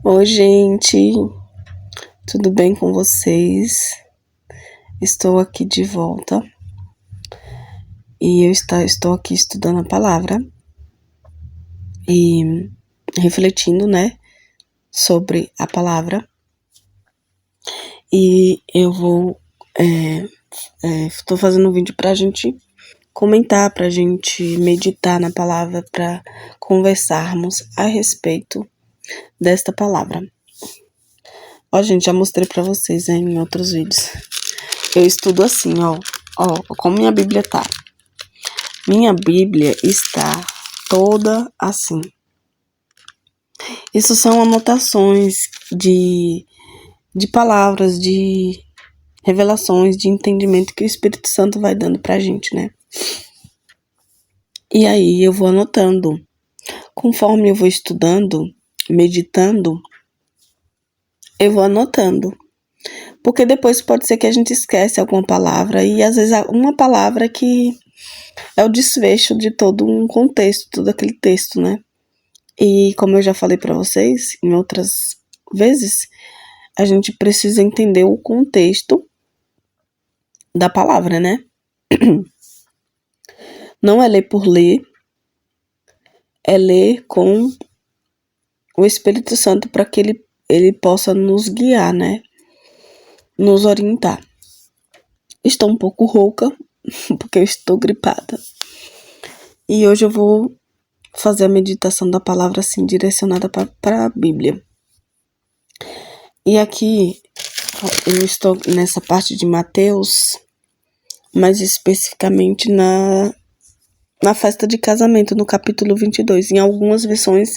Oi, gente, tudo bem com vocês? Estou aqui de volta e estou aqui estudando a palavra e refletindo, né, sobre a palavra. E eu estou fazendo um vídeo pra gente comentar, pra gente meditar na palavra, pra conversarmos a respeito desta palavra. Ó, gente, já mostrei pra vocês em outros vídeos. Eu estudo assim, ó, como minha Bíblia tá. Minha Bíblia está toda assim. Isso são anotações de palavras, de revelações, de entendimento que o Espírito Santo vai dando pra gente, né? E aí eu vou anotando. Conforme eu vou estudando, meditando, eu vou anotando. Porque depois pode ser que a gente esquece alguma palavra e às vezes uma palavra que é o desfecho de todo um contexto, todo aquele texto, né? E como eu já falei para vocês em outras vezes, a gente precisa entender o contexto da palavra, né? Não é ler por ler, é ler com o Espírito Santo para que ele possa nos guiar, né? Nos orientar. Estou um pouco rouca, porque eu estou gripada. E hoje eu vou fazer a meditação da palavra assim, direcionada para a Bíblia. E aqui eu estou nessa parte de Mateus, mais especificamente na festa de casamento, no capítulo 22. Em algumas versões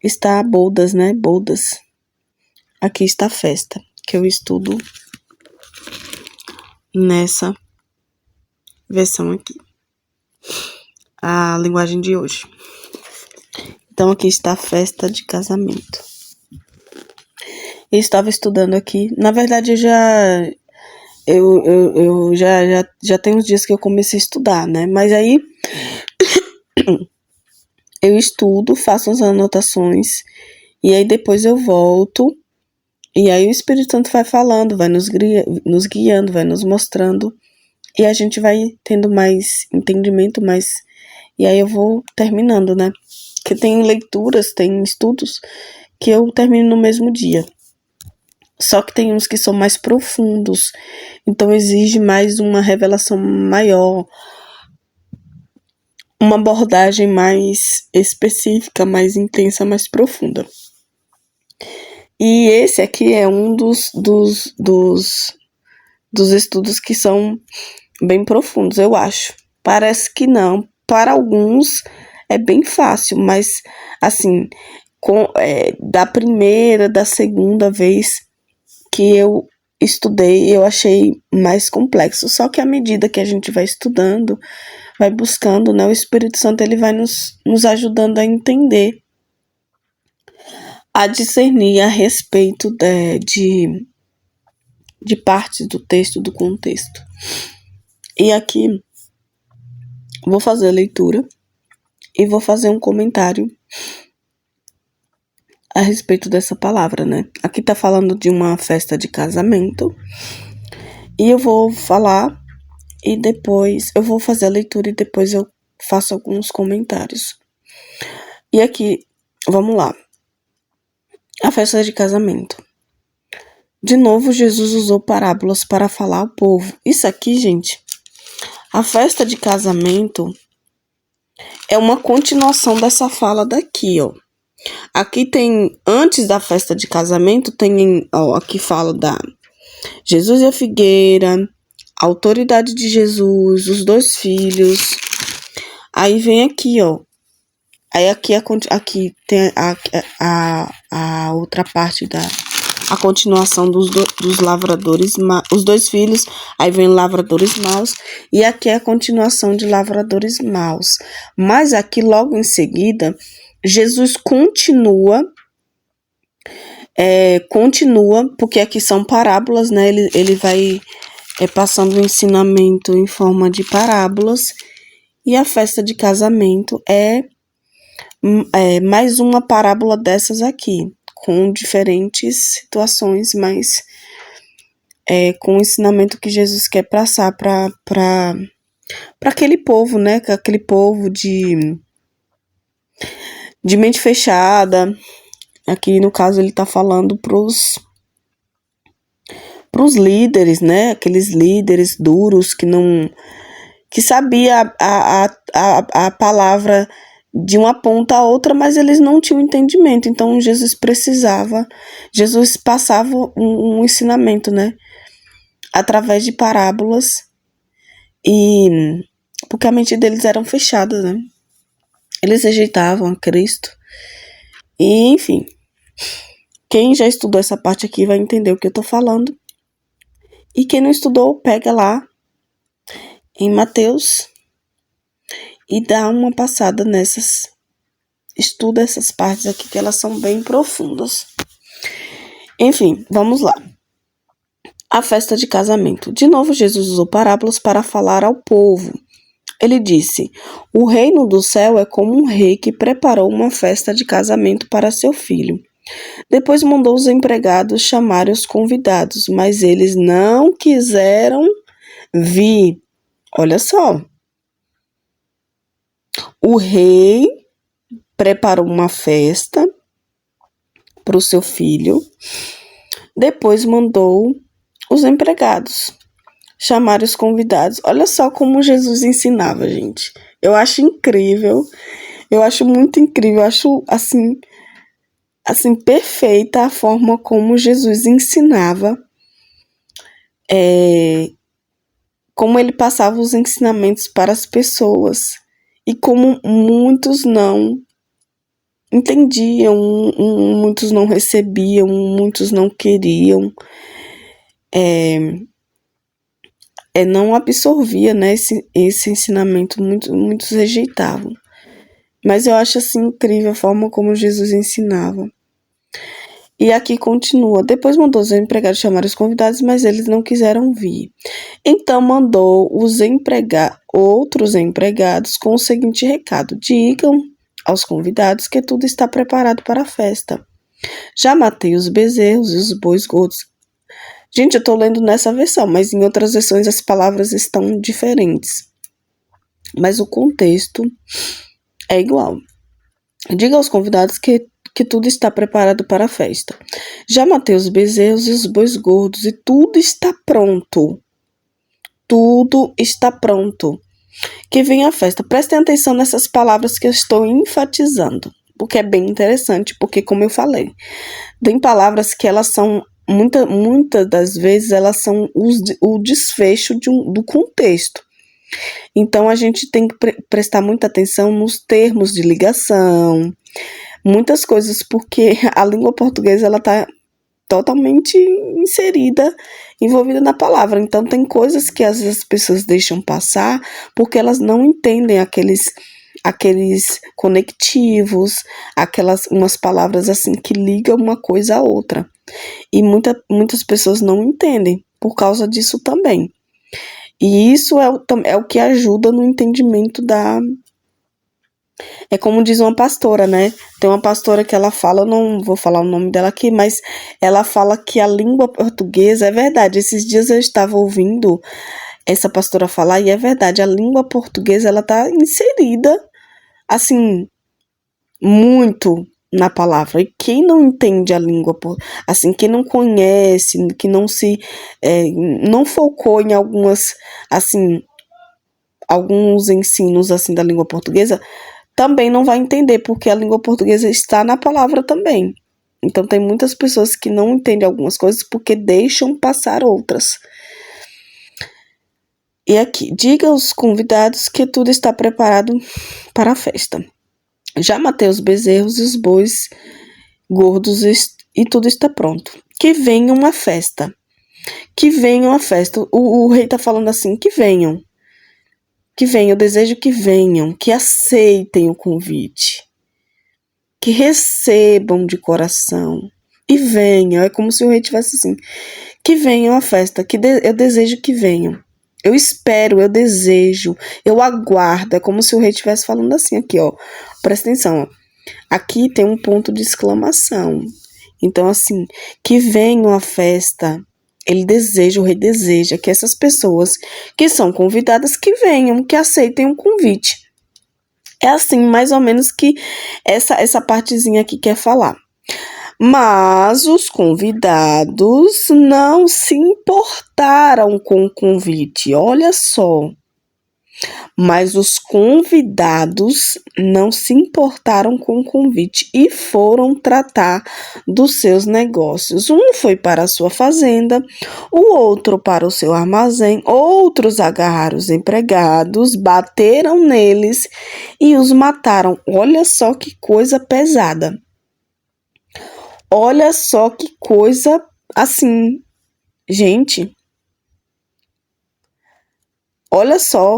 está bodas, né? Bodas. Aqui está a festa, que eu estudo nessa versão aqui. A linguagem de hoje. Então, aqui está a festa de casamento. Eu estava estudando aqui. Na verdade, eu já tem uns dias que eu comecei a estudar, né? Mas aí eu estudo, faço as anotações e aí depois eu volto e aí o Espírito Santo vai falando, vai nos guiando, vai nos mostrando e a gente vai tendo mais entendimento, e aí eu vou terminando, né? Porque tem leituras, tem estudos que eu termino no mesmo dia. Só que tem uns que são mais profundos, então exige mais uma revelação maior, uma abordagem mais específica, mais intensa, mais profunda. E esse aqui é um dos estudos que são bem profundos, eu acho. Parece que não. Para alguns é bem fácil, mas assim, da primeira, da segunda vez que eu estudei, eu achei mais complexo. Só que à medida que a gente vai estudando, vai buscando, né? O Espírito Santo ele vai nos ajudando a entender, a discernir a respeito de partes do texto, do contexto. E aqui vou fazer a leitura e vou fazer um comentário a respeito dessa palavra, né? Aqui tá falando de uma festa de casamento e eu vou falar e depois eu vou fazer a leitura e depois eu faço alguns comentários. E aqui, vamos lá. A festa de casamento. De novo, Jesus usou parábolas para falar ao povo. Isso aqui, gente, a festa de casamento é uma continuação dessa fala daqui, ó. Aqui tem, antes da festa de casamento, tem, ó, aqui fala da Jesus e a figueira, a autoridade de Jesus, os 2 filhos. Aí vem aqui, ó. Aí aqui tem a outra parte a continuação dos lavradores, os 2 filhos, aí vem lavradores maus, e aqui é a continuação de lavradores maus. Mas aqui, logo em seguida, Jesus continua, porque aqui são parábolas, né? Ele vai passando o ensinamento em forma de parábolas, e a festa de casamento é mais uma parábola dessas aqui, com diferentes situações, mas com o ensinamento que Jesus quer passar para aquele povo, né? Aquele povo de mente fechada. Aqui, no caso, ele está falando pros líderes, né? Aqueles líderes duros que sabia a palavra de uma ponta a outra, mas eles não tinham entendimento. Então, Jesus passava um ensinamento, né? Através de parábolas, porque a mente deles eram fechadas, né? Eles rejeitavam a Cristo. E, enfim, quem já estudou essa parte aqui vai entender o que eu tô falando. E quem não estudou, pega lá em Mateus e dá uma passada nessas. Estuda essas partes aqui, que elas são bem profundas. Enfim, vamos lá. A festa de casamento. De novo, Jesus usou parábolas para falar ao povo. Ele disse: o reino do céu é como um rei que preparou uma festa de casamento para seu filho. Depois mandou os empregados chamar os convidados, mas eles não quiseram vir. Olha só. O rei preparou uma festa para o seu filho. Depois mandou os empregados chamar os convidados. Olha só como Jesus ensinava, gente. Eu acho incrível. Eu acho muito incrível. Eu acho, assim, perfeita a forma como Jesus ensinava, como ele passava os ensinamentos para as pessoas e como muitos não entendiam, muitos não recebiam, muitos não queriam, não absorvia, né, esse ensinamento, muitos rejeitavam. Mas eu acho assim incrível a forma como Jesus ensinava. E aqui continua. Depois mandou os empregados chamar os convidados, mas eles não quiseram vir. Então mandou outros empregados com o seguinte recado: digam aos convidados que tudo está preparado para a festa. Já matei os bezerros e os bois gordos. Gente, eu estou lendo nessa versão, mas em outras versões as palavras estão diferentes. Mas o contexto é igual. Diga aos convidados que tudo está preparado para a festa. Já matei os bezerros e os bois gordos e tudo está pronto. Tudo está pronto. Que venha a festa. Prestem atenção nessas palavras que eu estou enfatizando, porque é bem interessante, porque como eu falei, tem palavras que elas são, muitas das vezes, elas são o desfecho do contexto. Então, a gente tem que prestar muita atenção nos termos de ligação, muitas coisas, porque a língua portuguesa ela está totalmente envolvida na palavra. Então, tem coisas que às vezes as pessoas deixam passar porque elas não entendem aqueles conectivos, umas palavras assim que ligam uma coisa a outra. E muitas pessoas não entendem por causa disso também. E isso é o que ajuda no entendimento É como diz uma pastora, né? Tem uma pastora que ela fala, não vou falar o nome dela aqui, mas ela fala que a língua portuguesa, é verdade, esses dias eu estava ouvindo essa pastora falar, e é verdade, a língua portuguesa, ela tá inserida, assim, muito na palavra. E quem não entende a língua, assim, quem não conhece, que não não focou em alguns ensinos, assim, da língua portuguesa, também não vai entender, porque a língua portuguesa está na palavra também. Então, tem muitas pessoas que não entendem algumas coisas porque deixam passar outras. E aqui, diga aos convidados que tudo está preparado para a festa. Já matei os bezerros e os bois gordos e tudo está pronto. Que venham a festa. Que venham a festa. O rei está falando assim, que venham. Que venham, eu desejo que venham, que aceitem o convite, que recebam de coração e venham. É como se o rei tivesse assim, que venham à festa, eu desejo que venham. Eu espero, eu desejo, eu aguardo. É como se o rei estivesse falando assim aqui, ó. Presta atenção, ó. Aqui tem um ponto de exclamação. Então, assim, que venham à festa. O rei deseja que essas pessoas que são convidadas que venham, que aceitem o convite. É assim, mais ou menos, que essa partezinha aqui quer falar. Mas os convidados não se importaram com o convite. Olha só. Mas os convidados não se importaram com o convite e foram tratar dos seus negócios. Um foi para a sua fazenda, o outro para o seu armazém. Outros agarraram os empregados, bateram neles e os mataram. Olha só que coisa pesada. Olha só que coisa assim. Gente, olha só.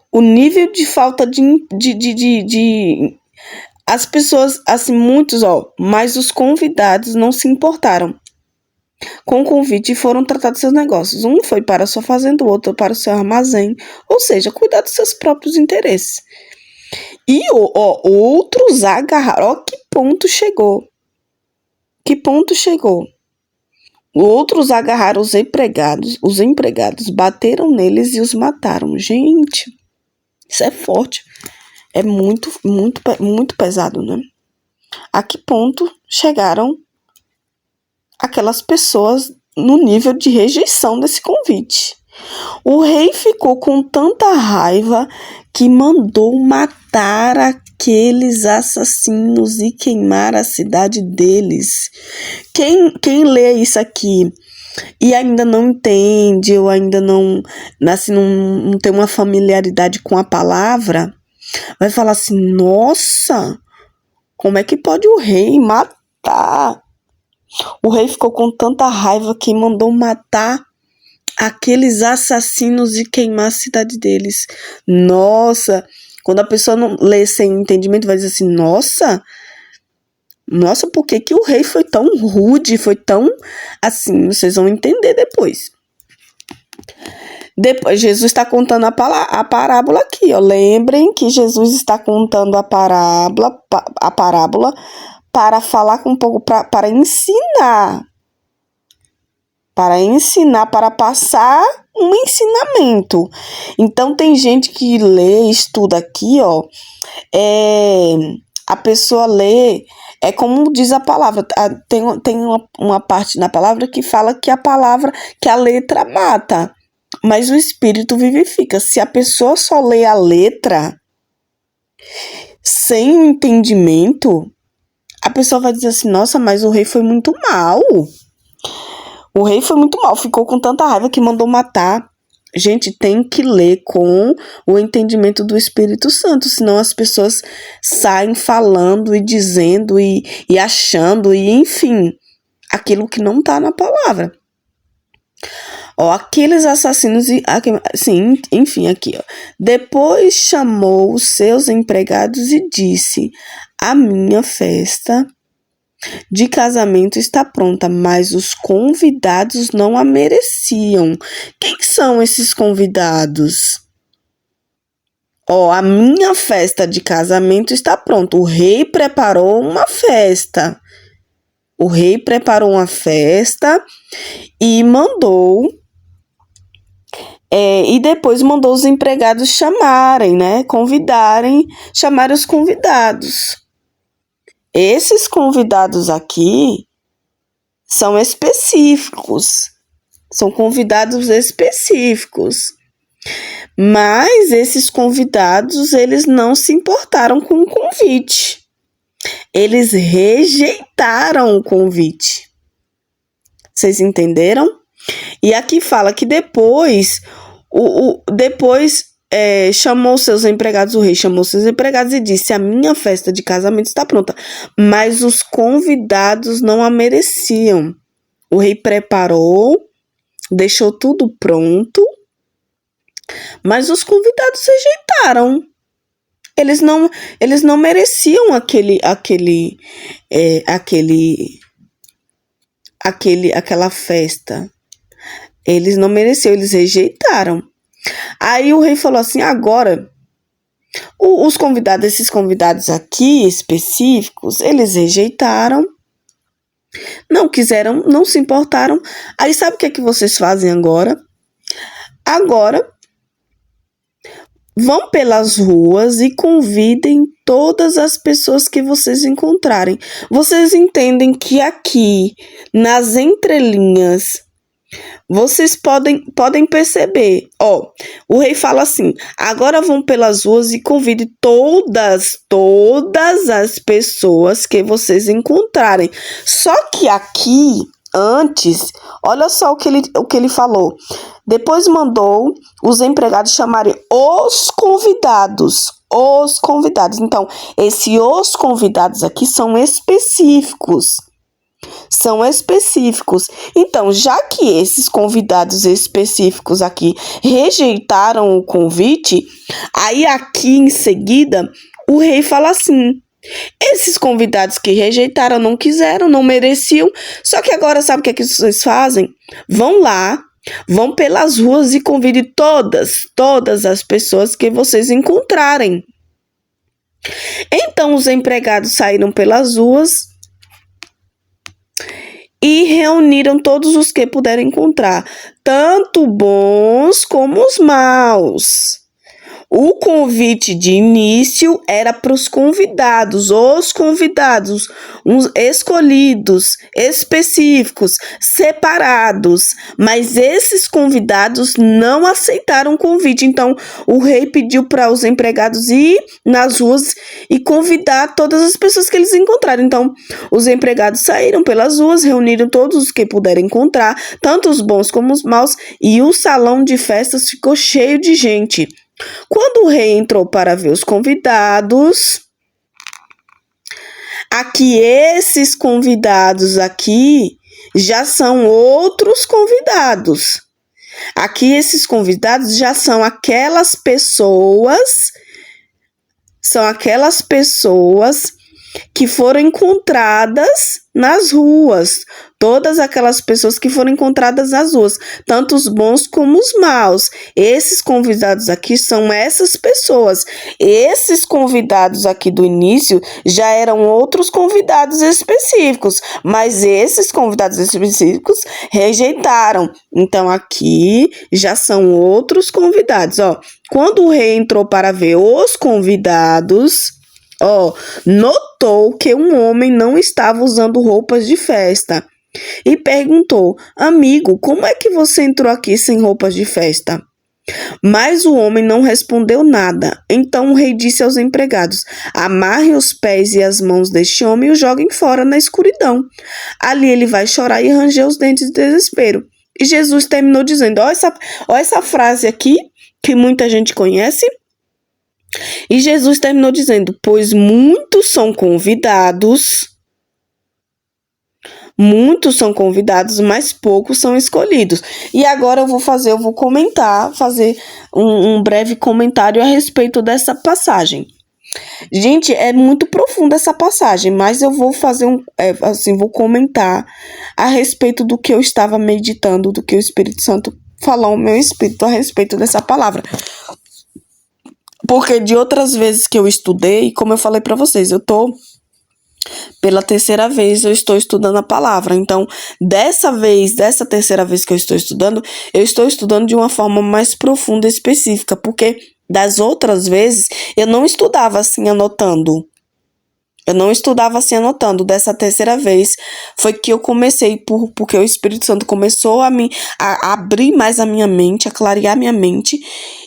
O nível de falta de as pessoas, assim, muitos, mas os convidados não se importaram com o convite e foram tratar dos seus negócios. Um foi para a sua fazenda, o outro para o seu armazém, ou seja, cuidar dos seus próprios interesses. E, outros agarraram, que ponto chegou. Que ponto chegou. Outros agarraram os empregados bateram neles e os mataram. Gente, isso é forte. É muito, muito, muito pesado, né? A que ponto chegaram aquelas pessoas no nível de rejeição desse convite? O rei ficou com tanta raiva que mandou matar aqueles assassinos e queimar a cidade deles. Quem lê isso aqui e ainda não entende, ou ainda não tem uma familiaridade com a palavra, vai falar assim, nossa, como é que pode o rei matar? O rei ficou com tanta raiva que mandou matar aqueles assassinos e queimar a cidade deles. Nossa, quando a pessoa não lê sem entendimento, vai dizer assim, nossa, por que o rei foi tão rude, foi tão assim? Vocês vão entender depois. Depois, Jesus está contando a parábola aqui, ó. Lembrem que Jesus está contando a parábola para falar um pouco, para ensinar. Para passar um ensinamento. Então, tem gente que lê, estuda aqui, ó. A pessoa lê, é como diz a palavra. Tem uma parte na palavra que fala que a letra mata, mas o espírito vivifica. Se a pessoa só lê a letra, sem o entendimento, a pessoa vai dizer assim, nossa, mas o rei foi muito mal. O rei foi muito mal, ficou com tanta raiva que mandou matar. Gente, tem que ler com o entendimento do Espírito Santo, senão as pessoas saem falando e dizendo e achando, e enfim, aquilo que não está na palavra. Aqueles assassinos, enfim, aqui, ó. Depois chamou os seus empregados e disse, a minha festa de casamento está pronta, mas os convidados não a mereciam. Quem são esses convidados? A minha festa de casamento está pronta. O rei preparou uma festa. E mandou... e depois mandou os empregados chamarem, né? Chamarem os convidados. Esses convidados aqui são específicos, são convidados específicos, mas esses convidados, eles não se importaram com o convite, eles rejeitaram o convite. Vocês entenderam? E aqui fala que depois, chamou seus empregados, o rei chamou seus empregados e disse, a minha festa de casamento está pronta, mas os convidados não a mereciam. O rei preparou, deixou tudo pronto, mas os convidados rejeitaram. Eles não mereciam aquela festa. Eles não mereciam, eles rejeitaram. Aí o rei falou assim, agora, esses convidados aqui específicos, eles rejeitaram, Não quiseram, não se importaram. Aí sabe o que é que vocês fazem agora? Agora vão pelas ruas e convidem todas as pessoas que vocês encontrarem. Vocês entendem que aqui, nas entrelinhas, vocês podem perceber. Ó, o rei fala assim: agora vão pelas ruas e convide todas as pessoas que vocês encontrarem. Só que aqui, antes, olha só o que ele falou. Depois mandou os empregados chamarem os convidados. Os convidados. Então, os convidados aqui são específicos. São específicos. Então, já que esses convidados específicos aqui rejeitaram o convite, aí aqui em seguida o rei fala assim: esses convidados que rejeitaram não quiseram, não mereciam. Só que agora sabe o que é que vocês fazem? Vão lá, vão pelas ruas e convide todas as pessoas que vocês encontrarem. Então os empregados saíram pelas ruas e reuniram todos os que puderam encontrar, tanto bons como os maus. O convite de início era para os convidados, uns escolhidos, específicos, separados. Mas esses convidados não aceitaram o convite. Então, o rei pediu para os empregados ir nas ruas e convidar todas as pessoas que eles encontraram. Então, os empregados saíram pelas ruas, reuniram todos os que puderam encontrar, tanto os bons como os maus, e o salão de festas ficou cheio de gente. Quando o rei entrou para ver os convidados, aqui esses convidados aqui já são outros convidados. Aqui esses convidados já são aquelas pessoas que foram encontradas nas ruas. Todas aquelas pessoas que foram encontradas nas ruas, tanto os bons como os maus. Esses convidados aqui são essas pessoas. Esses convidados aqui do início já eram outros convidados específicos, mas esses convidados específicos rejeitaram. Então aqui já são outros convidados. Ó, quando o rei entrou para ver os convidados, notou que um homem não estava usando roupas de festa e perguntou: amigo, como é que você entrou aqui sem roupas de festa? Mas o homem não respondeu nada. Então o rei disse aos empregados: amarrem os pés e as mãos deste homem e o joguem fora na escuridão. Ali ele vai chorar e ranger os dentes de desespero. E Jesus terminou dizendo: ó essa frase aqui que muita gente conhece. E Jesus terminou dizendo: pois muitos são convidados, mas poucos são escolhidos. E agora eu vou fazer um breve comentário a respeito dessa passagem. Gente, é muito profunda essa passagem, mas eu vou vou comentar a respeito do que eu estava meditando, do que o Espírito Santo falou ao meu espírito a respeito dessa palavra. Porque de outras vezes que eu estudei, como eu falei para vocês, pela terceira vez eu estou estudando a palavra. Então, dessa terceira vez que eu estou estudando de uma forma mais profunda e específica, porque das outras vezes eu não estudava assim anotando. Dessa terceira vez foi que eu comecei, porque o Espírito Santo começou a abrir mais a minha mente, a clarear a minha mente,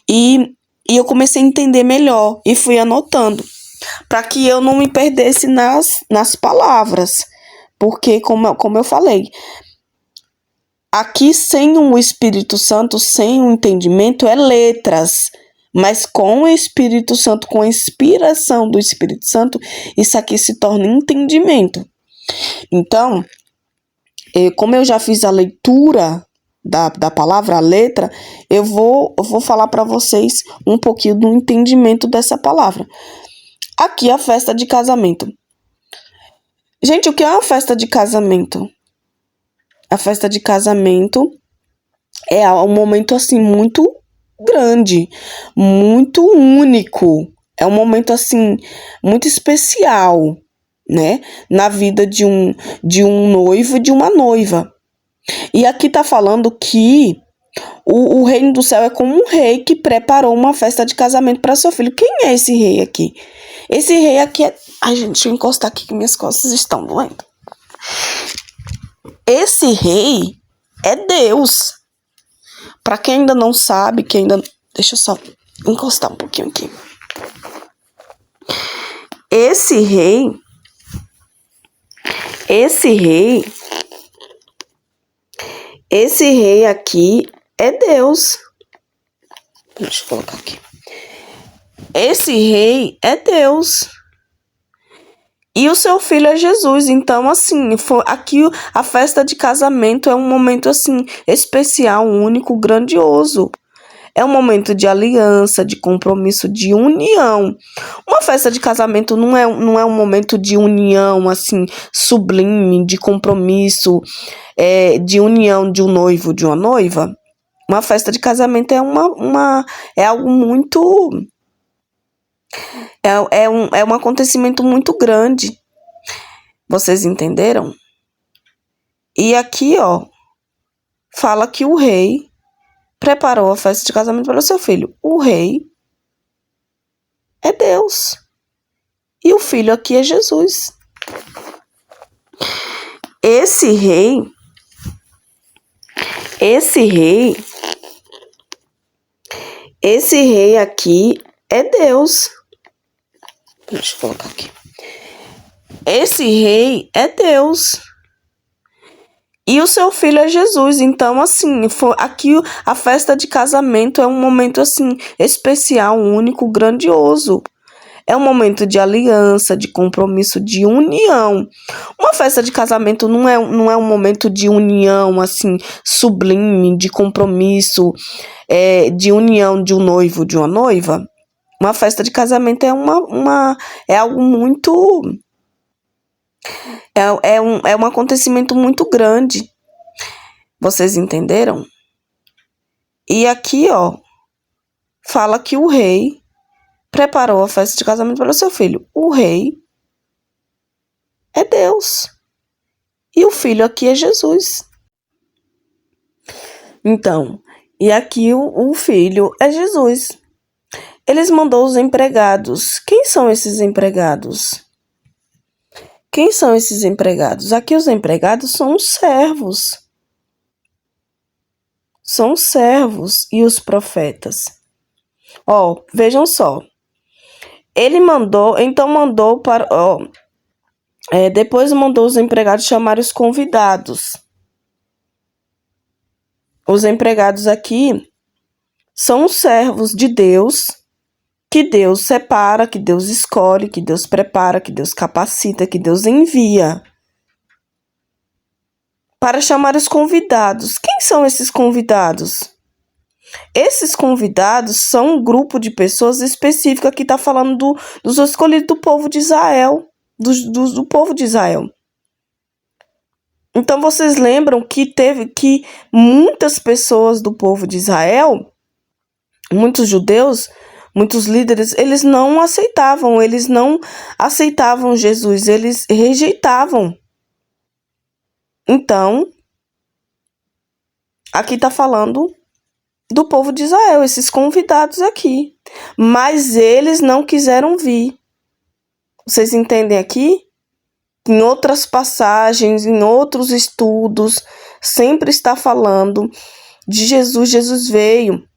e eu comecei a entender melhor e fui anotando, para que eu não me perdesse nas palavras. Porque, como eu falei, aqui sem o Espírito Santo, sem o entendimento, é letras. Mas com o Espírito Santo, com a inspiração do Espírito Santo, isso aqui se torna entendimento. Então, como eu já fiz a leitura da palavra, a letra, eu vou falar para vocês um pouquinho do entendimento dessa palavra. Aqui, a festa de casamento. Gente, o que é uma festa de casamento? A festa de casamento é um momento assim muito grande, muito único. É um momento assim muito especial, né? Na vida de um noivo e de uma noiva. E aqui tá falando que o reino do céu é como um rei que preparou uma festa de casamento para seu filho. Quem é esse rei aqui? Esse rei aqui é... Ai, gente, deixa eu encostar aqui que minhas costas estão doendo. Esse rei é Deus. Para quem ainda não sabe, deixa eu só encostar um pouquinho aqui. Esse rei aqui é Deus. Deixa eu colocar aqui. Esse rei é Deus. E o seu filho é Jesus. Então, assim, aqui a festa de casamento é um momento, assim, especial, único, grandioso. É um momento de aliança, de compromisso, de união. Uma festa de casamento não é um momento de união, assim, sublime, de compromisso, de união de um noivo, de uma noiva. Uma festa de casamento é algo muito... É um acontecimento muito grande. Vocês entenderam? E aqui, ó, fala que o rei preparou a festa de casamento para o seu filho. O rei é Deus. E o filho aqui é Jesus. Esse rei aqui é Deus. Deixa eu colocar aqui. Esse rei é Deus. E o seu filho é Jesus. Então, assim, aqui a festa de casamento é um momento, assim, especial, único, grandioso. É um momento de aliança, de compromisso, de união. Uma festa de casamento não é um momento de união, assim, sublime, de compromisso, de união de um noivo, de uma noiva. Uma festa de casamento é algo muito... É um acontecimento muito grande. Vocês entenderam? E aqui, ó, fala que o rei preparou a festa de casamento para o seu filho. O rei é Deus. E o filho aqui é Jesus. Então, e aqui o filho é Jesus. Eles mandou os empregados. Quem são esses empregados? Quem são esses empregados? Aqui os empregados são os servos. São os servos e os profetas. Ó, vejam só. Ele mandou para... depois mandou os empregados chamar os convidados. Os empregados aqui são os servos de Deus, que Deus separa, que Deus escolhe, que Deus prepara, que Deus capacita, que Deus envia para chamar os convidados. Quem são esses convidados? Esses convidados são um grupo de pessoas específicas que está falando dos escolhidos do povo de Israel, do povo de Israel. Então, vocês lembram que muitas pessoas do povo de Israel, muitos judeus, muitos líderes, eles não aceitavam Jesus, eles rejeitavam. Então, aqui está falando do povo de Israel, esses convidados aqui. Mas eles não quiseram vir. Vocês entendem aqui? Em outras passagens, em outros estudos, sempre está falando de Jesus. Jesus veio.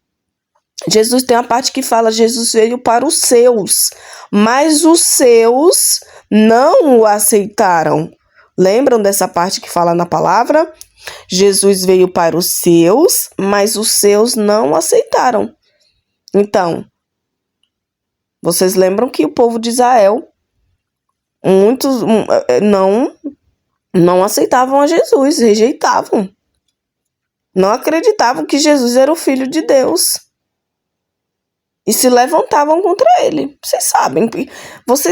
Jesus tem uma parte que fala, Jesus veio para os seus, mas os seus não o aceitaram. Lembram dessa parte que fala na palavra? Jesus veio para os seus, mas os seus não o aceitaram. Então, vocês lembram que o povo de Israel, muitos não aceitavam a Jesus, rejeitavam. Não acreditavam que Jesus era o Filho de Deus. E se levantavam contra ele. Vocês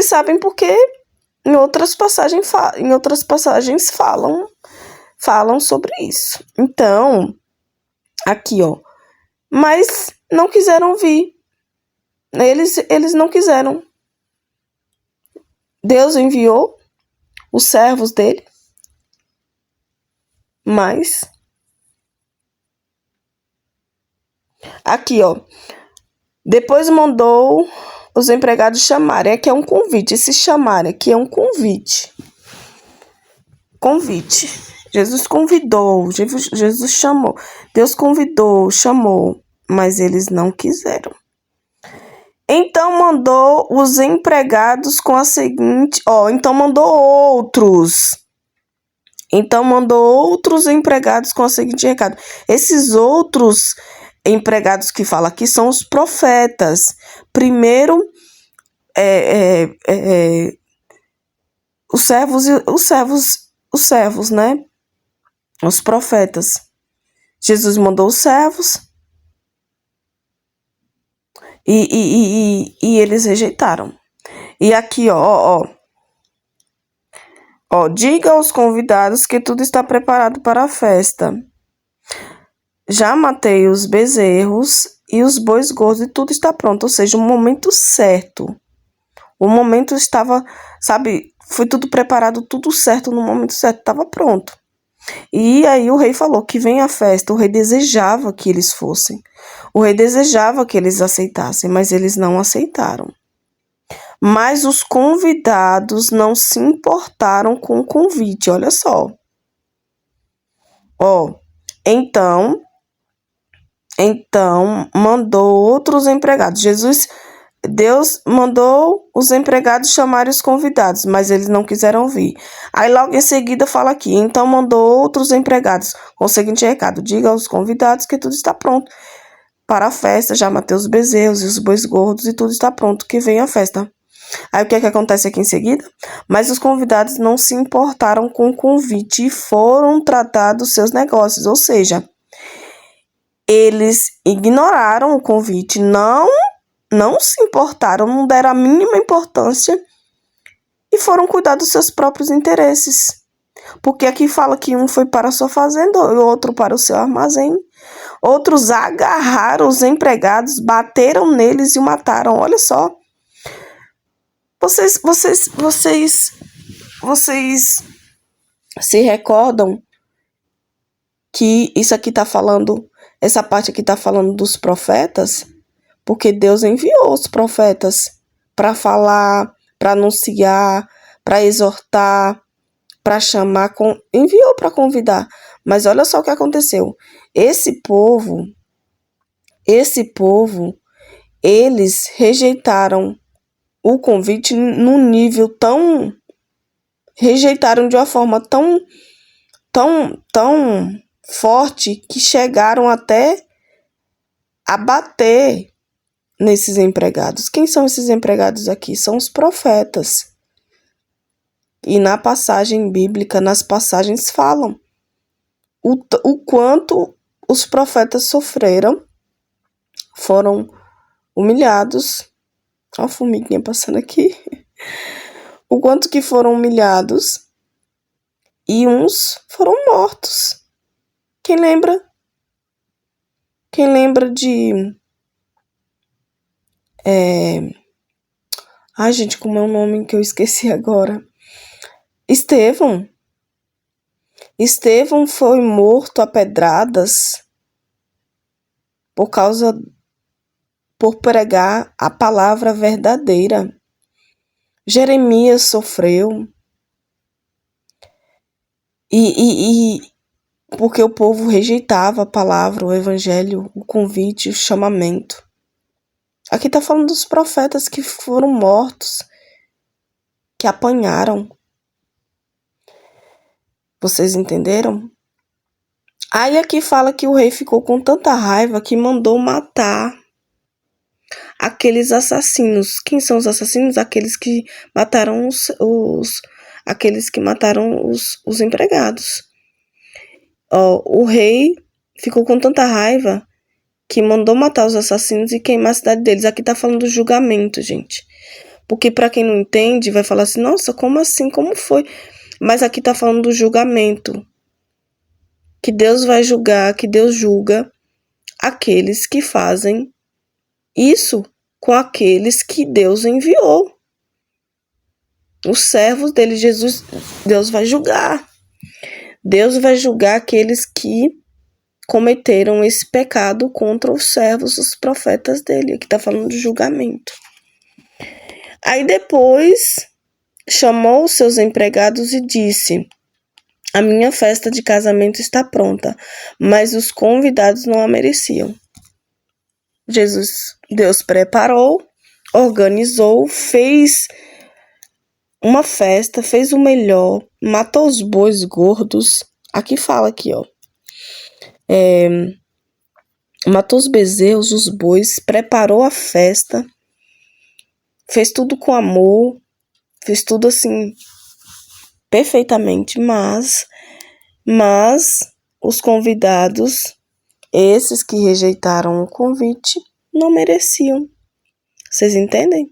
sabem porque em outras passagens falam sobre isso. Então, aqui, ó. Mas não quiseram vir. Eles não quiseram. Deus enviou os servos dele. Mas aqui, ó, depois mandou os empregados chamarem. Aqui é um convite. Esse chamarem aqui é um convite. Convite. Jesus convidou. Jesus chamou. Deus convidou, chamou. Mas eles não quiseram. Então mandou os empregados com a seguinte... então mandou outros. Então mandou outros empregados com o seguinte recado. Esses outros empregados que fala aqui são os profetas. Primeiro, os servos, né? Os profetas. Jesus mandou os servos e eles rejeitaram. E aqui, diga aos convidados que tudo está preparado para a festa. Já matei os bezerros e os bois gordos e tudo está pronto. Ou seja, o momento certo. O momento estava, foi tudo preparado, tudo certo no momento certo, estava pronto. E aí o rei falou que vem a festa. O rei desejava que eles fossem. O rei desejava que eles aceitassem, mas eles não aceitaram. Mas os convidados não se importaram com o convite, olha só. Então mandou outros empregados. Deus mandou os empregados chamarem os convidados, mas eles não quiseram vir. Aí logo em seguida fala aqui, então mandou outros empregados com o seguinte recado: diga aos convidados que tudo está pronto para a festa. Já matei os bezerros e os bois gordos e tudo está pronto, que vem a festa. Aí o que é que acontece aqui em seguida? Mas os convidados não se importaram com o convite e foram tratar dos seus negócios. Ou seja, eles ignoraram o convite, não se importaram, não deram a mínima importância e foram cuidar dos seus próprios interesses. Porque aqui fala que um foi para a sua fazenda e outro para o seu armazém. Outros agarraram os empregados, bateram neles e o mataram. Olha só. Vocês se recordam que isso aqui está falando, essa parte aqui está falando dos profetas? Porque Deus enviou os profetas para falar, para anunciar, para exortar, para chamar, enviou para convidar. Mas olha só o que aconteceu. Esse povo, eles rejeitaram o convite num nível tão... rejeitaram de uma forma tão forte que chegaram até a bater nesses empregados. Quem são esses empregados aqui? São os profetas. E na passagem bíblica, nas passagens falam o quanto os profetas sofreram, foram humilhados. Olha a formiguinha passando aqui. O quanto que foram humilhados e uns foram mortos. Quem lembra? Quem lembra de... Ai, gente, como é o nome que eu esqueci agora? Estevão. Estevão foi morto a pedradas por pregar a palavra verdadeira. Jeremias sofreu. E porque o povo rejeitava a palavra, o evangelho, o convite, o chamamento. Aqui está falando dos profetas que foram mortos, que apanharam. Vocês entenderam? Aí aqui fala que o rei ficou com tanta raiva que mandou matar aqueles assassinos. Quem são os assassinos? Aqueles que mataram os empregados. O rei ficou com tanta raiva que mandou matar os assassinos e queimar a cidade deles. Aqui tá falando do julgamento, gente. Porque para quem não entende, vai falar assim, nossa, como assim? Como foi? Mas aqui tá falando do julgamento. Que Deus vai julgar, que Deus julga aqueles que fazem isso com aqueles que Deus enviou. os servos dele. Deus vai julgar. Deus vai julgar aqueles que cometeram esse pecado contra os servos, os profetas dele. Aqui está falando de julgamento. Aí depois chamou os seus empregados e disse: a minha festa de casamento está pronta, mas os convidados não a mereciam. Deus preparou, organizou, fez uma festa, fez o melhor, matou os bois gordos. Aqui fala aqui, ó. Matou os bezerros, os bois, preparou a festa, fez tudo com amor, fez tudo assim perfeitamente, mas os convidados, esses que rejeitaram o convite, não mereciam. Vocês entendem?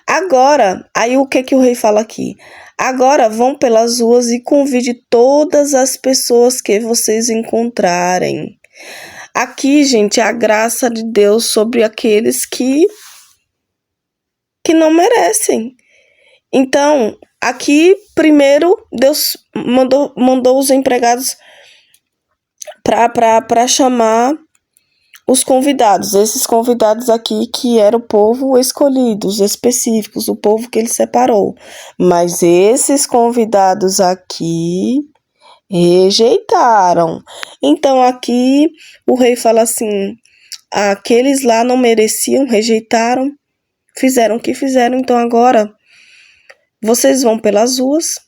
Agora, aí o que o rei fala aqui? Agora vão pelas ruas e convide todas as pessoas que vocês encontrarem. Aqui, gente, a graça de Deus sobre aqueles que não merecem. Então, aqui, primeiro, Deus mandou os empregados para chamar os convidados. Esses convidados aqui que era o povo escolhido, os específicos, o povo que ele separou. Mas esses convidados aqui rejeitaram. Então, aqui, o rei fala assim: aqueles lá não mereciam, rejeitaram, fizeram o que fizeram. Então, agora, vocês vão pelas ruas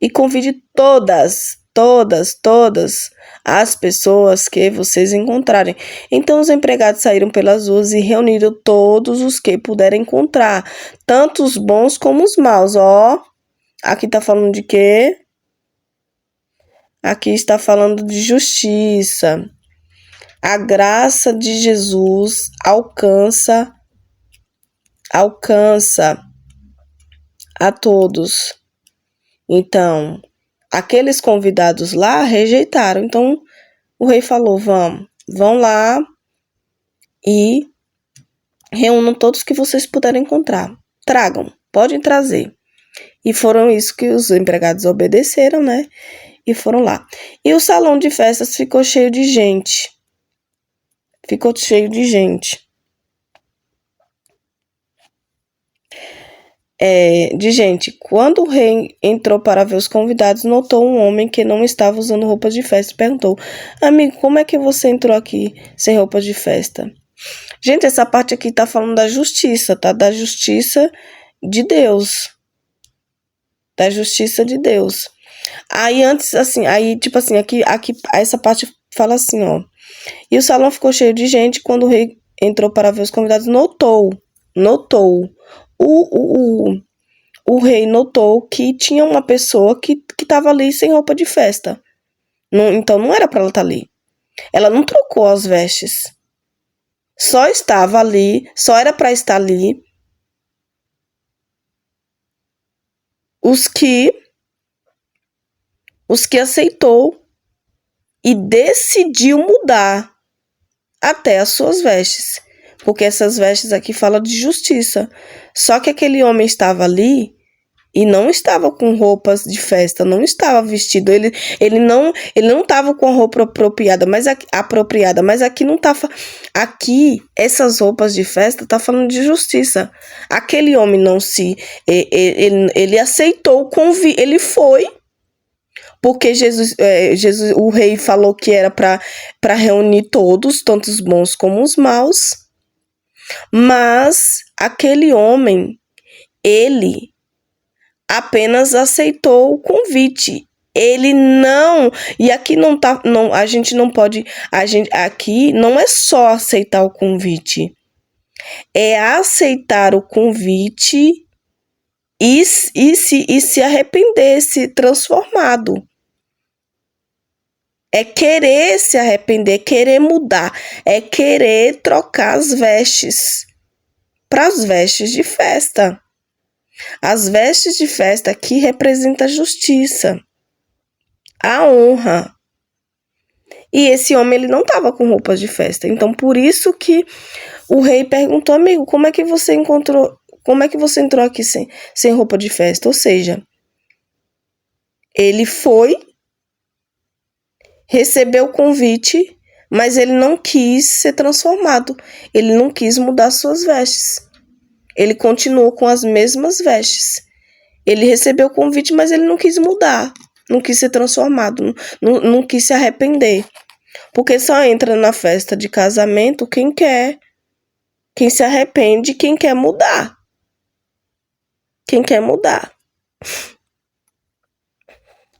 e convide todas as pessoas que vocês encontrarem. Então, os empregados saíram pelas ruas e reuniram todos os que puderem encontrar, tanto os bons como os maus. Ó, aqui tá falando de quê? Aqui está falando de justiça. A graça de Jesus alcança a todos. Então, aqueles convidados lá rejeitaram. Então, o rei falou: vão lá e reúnam todos que vocês puderem encontrar. Tragam, podem trazer. E foram isso que os empregados obedeceram, né? E foram lá. E o salão de festas ficou cheio de gente. Quando o rei entrou para ver os convidados, notou um homem que não estava usando roupas de festa e perguntou: amigo, como é que você entrou aqui sem roupas de festa? Gente, essa parte aqui tá falando da justiça, tá? Da justiça de Deus. Da justiça de Deus. Aí antes, assim, aqui essa parte fala assim, ó. E o salão ficou cheio de gente. Quando o rei entrou para ver os convidados, notou. O rei notou que tinha uma pessoa que estava ali sem roupa de festa. Então não era para ela estar ali. Ela não trocou as vestes. Só estava ali, só era para estar ali os que aceitou e decidiu mudar até as suas vestes. Porque essas vestes aqui falam de justiça. Só que aquele homem estava ali e não estava com roupas de festa, não estava vestido. Ele não estava com a roupa apropriada, mas aqui não estava. Aqui, essas roupas de festa tá falando de justiça. Aquele homem não se. Ele aceitou o convite, ele foi. Porque Jesus, o rei falou que era para reunir todos, tanto os bons como os maus. Mas aquele homem, ele apenas aceitou o convite. Ele não, e aqui a gente não pode, aqui não é só aceitar o convite. É aceitar o convite e se arrepender, se transformado. É querer se arrepender, querer mudar, é querer trocar as vestes para as vestes de festa. As vestes de festa aqui representam a justiça, a honra. E esse homem, ele não estava com roupas de festa. Então, por isso que o rei perguntou: amigo, como é que você encontrou? Como é que você entrou aqui sem roupa de festa? Ou seja, ele foi, recebeu o convite, mas ele não quis ser transformado. Ele não quis mudar suas vestes. Ele continuou com as mesmas vestes. Ele recebeu o convite, mas ele não quis mudar. Não quis ser transformado. Não quis se arrepender. Porque só entra na festa de casamento quem quer. Quem se arrepende, quem quer mudar. Quem quer mudar.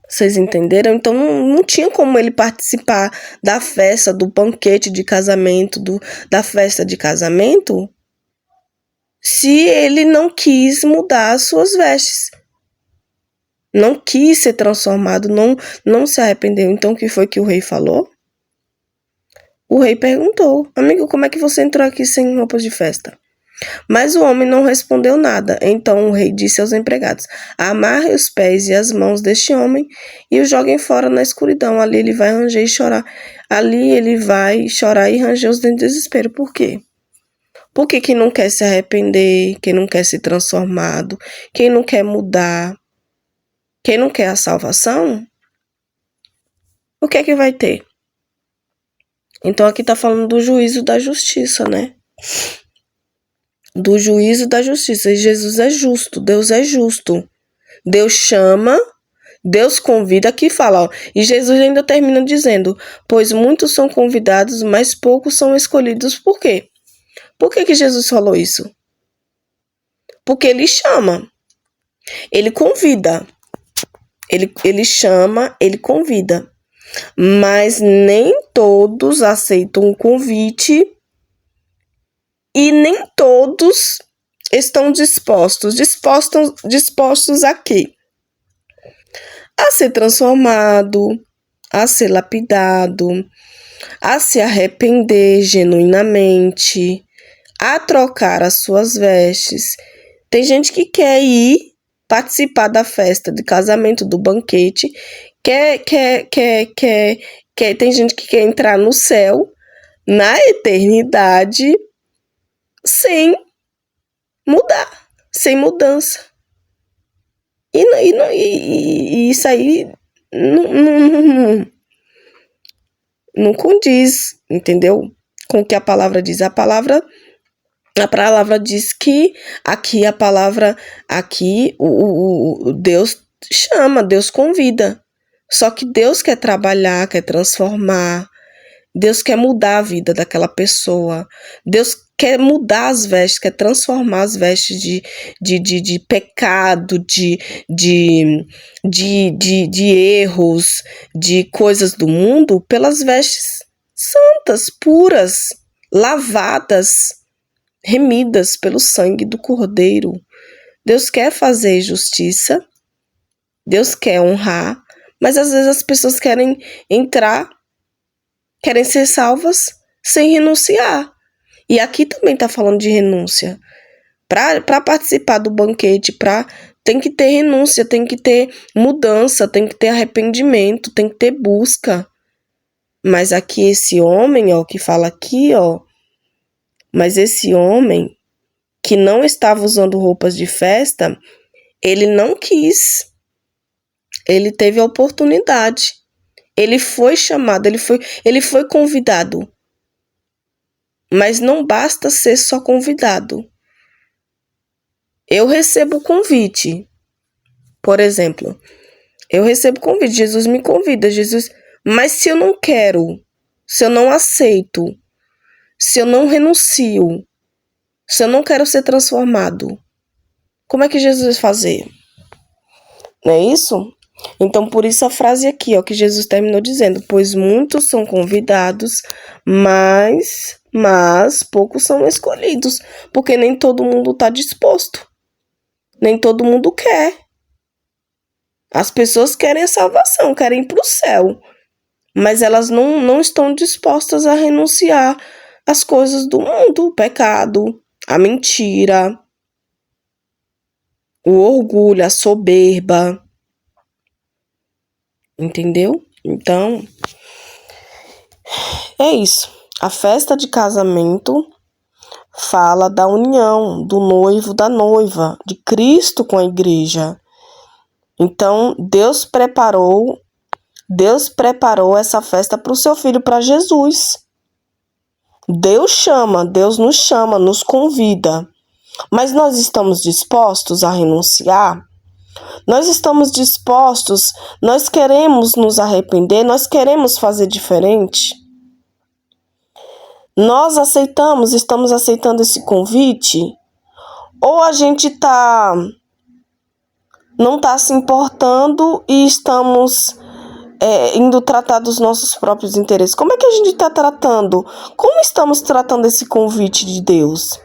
Vocês entenderam? Então não tinha como ele participar da festa, do banquete de casamento, da festa de casamento, se ele não quis mudar as suas vestes. Não quis ser transformado, não se arrependeu. Então o que foi que o rei falou? O rei perguntou: amigo, como é que você entrou aqui sem roupas de festa? Mas o homem não respondeu nada. Então o rei disse aos empregados: amarre os pés e as mãos deste homem e o joguem fora na escuridão. Ali ele vai ranger e chorar. Ali ele vai chorar e ranger os dentes de desespero. Por quê? Porque quem não quer se arrepender, quem não quer ser transformado, quem não quer mudar, quem não quer a salvação, o que é que vai ter? Então aqui está falando do juízo da justiça, né? Do juízo da justiça. E Jesus é justo, Deus é justo. Deus chama, Deus convida, aqui fala, ó, e Jesus ainda termina dizendo, pois muitos são convidados, mas poucos são escolhidos. Por quê? Por que Jesus falou isso? Porque ele chama, ele convida, ele chama, ele convida, mas nem todos aceitam o convite e nem todos estão dispostos a quê? A ser transformado, a ser lapidado, a se arrepender genuinamente, a trocar as suas vestes. Tem gente que quer ir participar da festa de casamento, do banquete, tem gente que quer entrar no céu, na eternidade, sem mudar, sem mudança. E isso aí não condiz, entendeu? Com o que a palavra diz. A palavra diz que o Deus chama, Deus convida. Só que Deus quer trabalhar, quer transformar. Deus quer mudar a vida daquela pessoa. Deus quer mudar as vestes, quer transformar as vestes de pecado, de erros, de coisas do mundo, pelas vestes santas, puras, lavadas, remidas pelo sangue do Cordeiro. Deus quer fazer justiça, Deus quer honrar, mas às vezes as pessoas querem entrar, querem ser salvas sem renunciar. E aqui também está falando de renúncia. Para participar do banquete, tem que ter renúncia, tem que ter mudança, tem que ter arrependimento, tem que ter busca. Mas aqui esse homem, ó, que fala aqui, ó, mas esse homem que não estava usando roupas de festa, ele não quis. Ele teve a oportunidade. Ele foi chamado, ele foi convidado. Mas não basta ser só convidado. Eu recebo convite. Por exemplo, eu recebo convite. Jesus me convida. Mas se eu não quero, se eu não aceito, se eu não renuncio, se eu não quero ser transformado, como é que Jesus vai fazer? Não é isso? Então, por isso a frase aqui, ó, que Jesus terminou dizendo, pois muitos são convidados, mas poucos são escolhidos, porque nem todo mundo está disposto, nem todo mundo quer. As pessoas querem a salvação, querem ir para o céu, mas elas não estão dispostas a renunciar às coisas do mundo, o pecado, a mentira, o orgulho, a soberba. Entendeu? Então, é isso. A festa de casamento fala da união do noivo, da noiva, de Cristo com a igreja. Então, Deus preparou essa festa para o seu filho, para Jesus. Deus nos chama, nos convida. Mas nós estamos dispostos a renunciar? Nós estamos dispostos, nós queremos nos arrepender, nós queremos fazer diferente? Nós estamos aceitando esse convite? Ou a gente não está se importando e estamos indo tratar dos nossos próprios interesses? Como é que a gente está tratando? Como estamos tratando esse convite de Deus?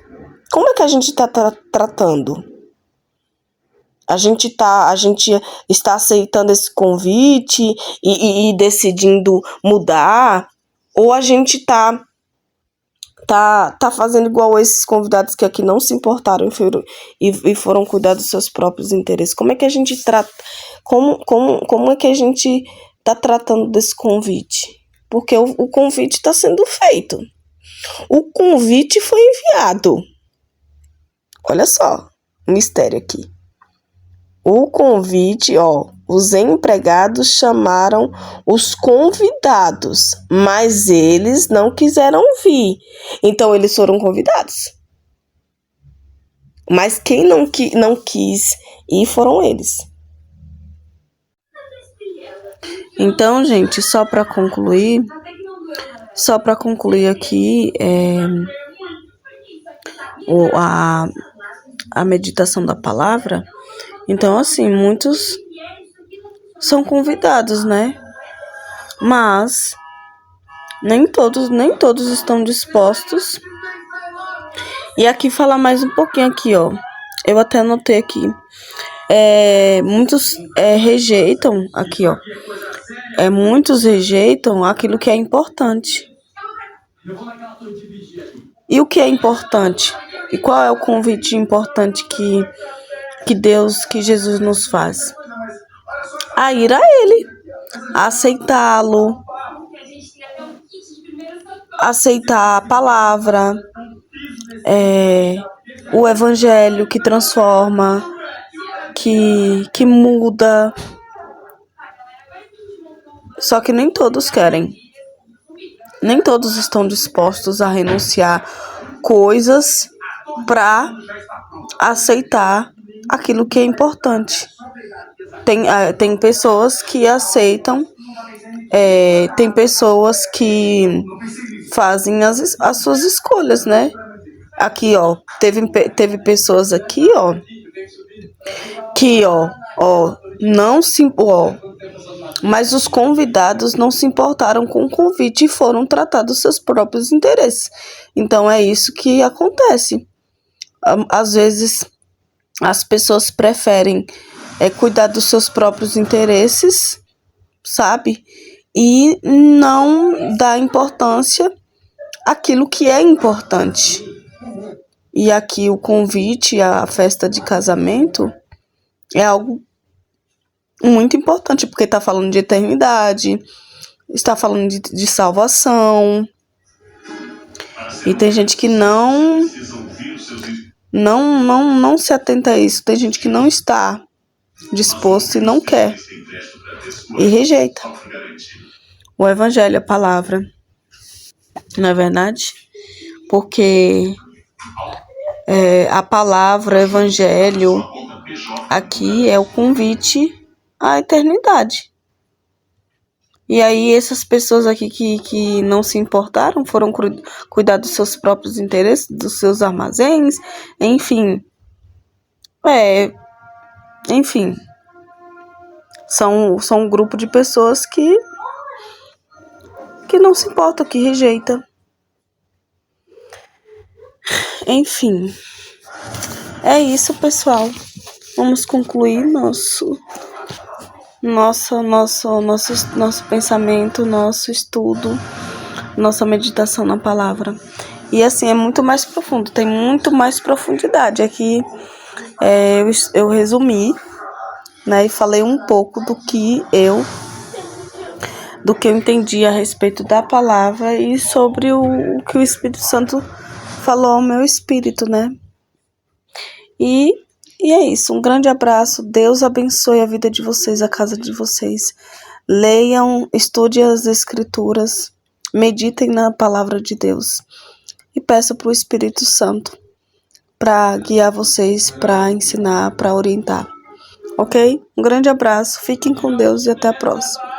Como é que a gente está tratando? A gente está aceitando esse convite e decidindo mudar? Ou a gente está fazendo igual esses convidados que aqui não se importaram e foram cuidar dos seus próprios interesses? Como é que a gente trata? Como é que a gente está tratando desse convite? Porque o convite está sendo feito. O convite foi enviado. Olha só o mistério aqui. O convite, os empregados chamaram os convidados, mas eles não quiseram vir. Então, eles foram convidados. Mas quem não quis ir foram eles. Então, gente, só para concluir aqui a meditação da palavra. Então, assim, muitos são convidados, né? Mas nem todos estão dispostos. E aqui falar mais um pouquinho aqui, eu até anotei aqui. Muitos rejeitam aqui, muitos rejeitam aquilo que é importante. E o que é importante? E qual é o convite importante que Jesus nos faz? A ir a Ele, a aceitá-lo, aceitar a palavra, o evangelho que transforma, que muda. Só que nem todos querem. Nem todos estão dispostos a renunciar coisas para aceitar aquilo que é importante. Tem pessoas que aceitam, tem pessoas que fazem as suas escolhas, né? Aqui, teve pessoas aqui, que, não se... Mas os convidados não se importaram com o convite e foram tratar dos seus próprios interesses. Então, é isso que acontece. Às vezes, as pessoas preferem cuidar dos seus próprios interesses, sabe? E não dar importância àquilo que é importante. E aqui o convite à festa de casamento é algo muito importante, porque está falando de eternidade, está falando de salvação. E tem gente que não se atenta a isso. Tem gente que não está disposto e não quer. E rejeita o evangelho, a palavra. Não é verdade? Porque a palavra, o evangelho, aqui é o convite à eternidade. E aí essas pessoas aqui que não se importaram, foram cuidar dos seus próprios interesses, dos seus armazéns, enfim. São um grupo de pessoas que não se importa, que rejeita. Enfim, é isso, pessoal. Vamos concluir nosso pensamento, nosso estudo, nossa meditação na palavra. E assim, é muito mais profundo, tem muito mais profundidade. Aqui eu resumi, né, e falei um pouco do que eu entendi a respeito da palavra e sobre o que o Espírito Santo falou ao meu espírito, né? E é isso. Um grande abraço. Deus abençoe a vida de vocês, a casa de vocês. Leiam, estudem as escrituras, meditem na palavra de Deus e peço para o Espírito Santo para guiar vocês, para ensinar, para orientar. Ok? Um grande abraço, fiquem com Deus e até a próxima.